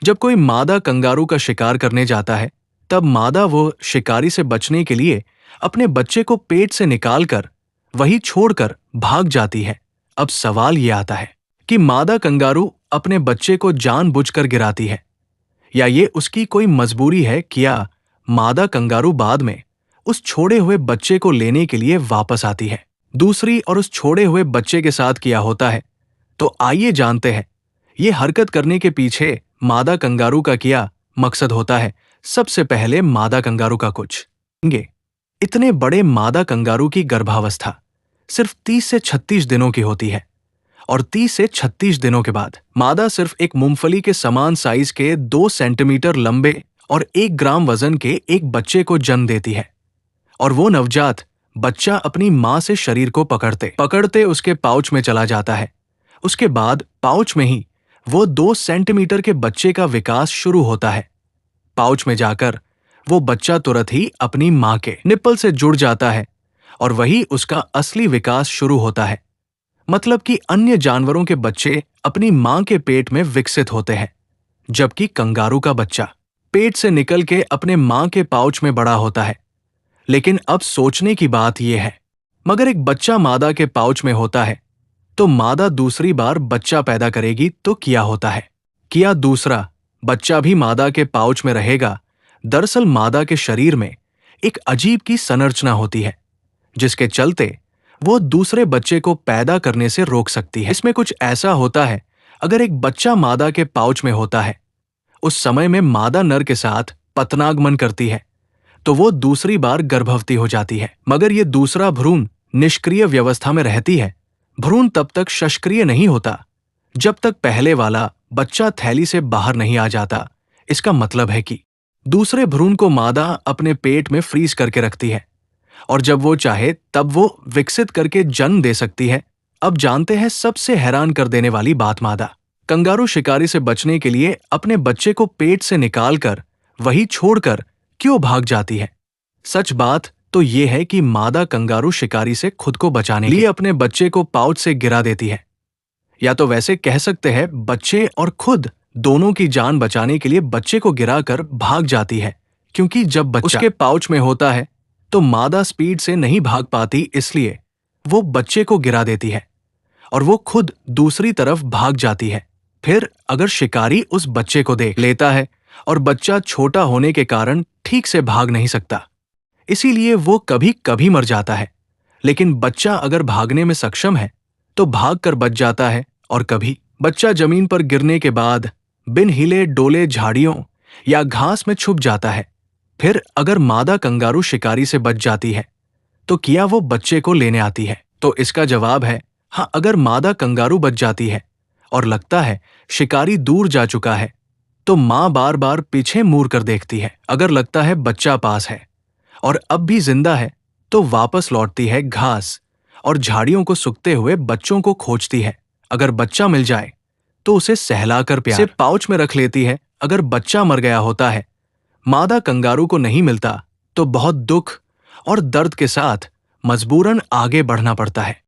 जब कोई मादा कंगारू का शिकार करने जाता है, तब मादा वो शिकारी से बचने के लिए अपने बच्चे को पेट से निकालकर वही छोड़कर भाग जाती है। अब सवाल ये आता है कि मादा कंगारू अपने बच्चे को जानबूझकर गिराती है, या ये उसकी कोई मजबूरी है कि या मादा कंगारू बाद में उस छोड़े हुए बच्चे को लेने के लिए वापस आती है। दूसरी और उस छोड़े हुए बच्चे के साथ क्या होता है, तो आइए जानते हैं। ये हरकत करने के पीछे मादा कंगारू का क्या मकसद होता है। सबसे पहले मादा कंगारू का कुछ इतने बड़े मादा कंगारू की गर्भावस्था सिर्फ 30 से 36 दिनों की होती है, और 30 से 36 दिनों के बाद मादा सिर्फ एक मूंगफली के समान साइज के 2 सेंटीमीटर लंबे और 1 ग्राम वजन के एक बच्चे को जन्म देती है। और वो नवजात बच्चा अपनी मां से शरीर को पकड़ते पकड़ते उसके पाउच में चला जाता है। उसके बाद पाउच में ही वो 2 सेंटीमीटर के बच्चे का विकास शुरू होता है। पाउच में जाकर वो बच्चा तुरंत ही अपनी मां के निप्पल से जुड़ जाता है, और वही उसका असली विकास शुरू होता है। मतलब कि अन्य जानवरों के बच्चे अपनी मां के पेट में विकसित होते हैं, जबकि कंगारू का बच्चा पेट से निकल के अपने मां के पाउच में बड़ा होता है। लेकिन अब सोचने की बात यह है, मगर एक बच्चा मादा के पाउच में होता है, तो मादा दूसरी बार बच्चा पैदा करेगी तो क्या होता है? क्या दूसरा बच्चा भी मादा के पाउच में रहेगा? दरअसल मादा के शरीर में एक अजीब की संरचना होती है, जिसके चलते वो दूसरे बच्चे को पैदा करने से रोक सकती है। इसमें कुछ ऐसा होता है, अगर एक बच्चा मादा के पाउच में होता है, उस समय में मादा नर के साथ पतनागमन करती है, तो वो दूसरी बार गर्भवती हो जाती है। मगर ये दूसरा भ्रूण निष्क्रिय व्यवस्था में रहती है। भ्रूण तब तक सक्रिय नहीं होता जब तक पहले वाला बच्चा थैली से बाहर नहीं आ जाता। इसका मतलब है कि दूसरे भ्रूण को मादा अपने पेट में फ्रीज करके रखती है, और जब वो चाहे तब वो विकसित करके जन्म दे सकती है। अब जानते हैं सबसे हैरान कर देने वाली बात। मादा कंगारू शिकारी से बचने के लिए अपने बच्चे को पेट से निकालकर वही छोड़कर क्यों भाग जाती है? सच बात तो ये है कि मादा कंगारू शिकारी से खुद को बचाने के लिए अपने बच्चे को पाउच से गिरा देती है, या तो वैसे कह सकते हैं बच्चे और खुद दोनों की जान बचाने के लिए बच्चे को गिराकर भाग जाती है। क्योंकि जब बच्चा उसके पाउच में होता है तो मादा स्पीड से नहीं भाग पाती, इसलिए वो बच्चे को गिरा देती है और वो खुद दूसरी तरफ भाग जाती है। फिर अगर शिकारी उस बच्चे को देख लेता है और बच्चा छोटा होने के कारण ठीक से भाग नहीं सकता, इसीलिए वो कभी कभी मर जाता है। लेकिन बच्चा अगर भागने में सक्षम है तो भागकर बच जाता है, और कभी बच्चा जमीन पर गिरने के बाद बिन हिले डोले झाड़ियों या घास में छुप जाता है। फिर अगर मादा कंगारू शिकारी से बच जाती है तो क्या वो बच्चे को लेने आती है? तो इसका जवाब है हाँ। अगर मादा कंगारू बच जाती है और लगता है शिकारी दूर जा चुका है, तो मां बार बार पीछे मुड़ कर देखती है। अगर लगता है बच्चा पास है और अब भी जिंदा है, तो वापस लौटती है घास और झाड़ियों को सूखते हुए बच्चों को खोजती है। अगर बच्चा मिल जाए तो उसे सहलाकर प्यार से पाउच में रख लेती है। अगर बच्चा मर गया होता है, मादा कंगारू को नहीं मिलता, तो बहुत दुख और दर्द के साथ मजबूरन आगे बढ़ना पड़ता है।